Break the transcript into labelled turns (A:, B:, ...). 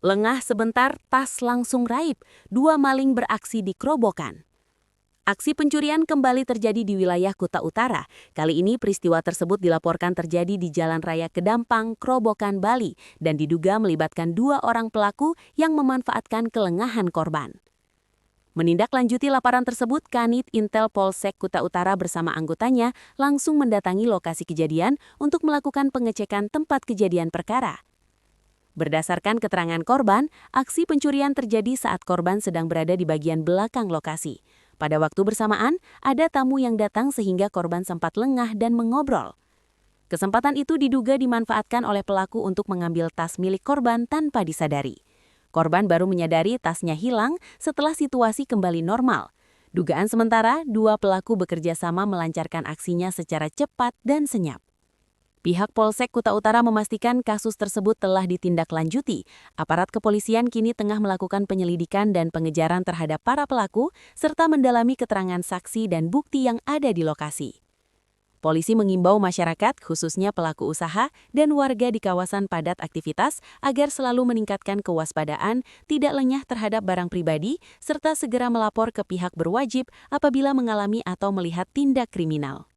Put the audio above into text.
A: Lengah sebentar, tas langsung raib. Dua maling beraksi di Krobokan. Aksi pencurian kembali terjadi di wilayah Kuta Utara. Kali ini peristiwa tersebut dilaporkan terjadi di Jalan Raya Kedampang, Krobokan, Bali, dan diduga melibatkan dua orang pelaku yang memanfaatkan kelengahan korban. Menindaklanjuti laporan tersebut, Kanit Intel Polsek Kuta Utara bersama anggotanya langsung mendatangi lokasi kejadian untuk melakukan pengecekan tempat kejadian perkara. Berdasarkan keterangan korban, aksi pencurian terjadi saat korban sedang berada di bagian belakang lokasi. Pada waktu bersamaan, ada tamu yang datang sehingga korban sempat lengah dan mengobrol. Kesempatan itu diduga dimanfaatkan oleh pelaku untuk mengambil tas milik korban tanpa disadari. Korban baru menyadari tasnya hilang setelah situasi kembali normal. Dugaan sementara, dua pelaku bekerja sama melancarkan aksinya secara cepat dan senyap. Pihak Polsek Kuta Utara memastikan kasus tersebut telah ditindaklanjuti. Aparat kepolisian kini tengah melakukan penyelidikan dan pengejaran terhadap para pelaku, serta mendalami keterangan saksi dan bukti yang ada di lokasi. Polisi mengimbau masyarakat, khususnya pelaku usaha dan warga di kawasan padat aktivitas, agar selalu meningkatkan kewaspadaan, tidak lengah terhadap barang pribadi, serta segera melapor ke pihak berwajib apabila mengalami atau melihat tindak kriminal.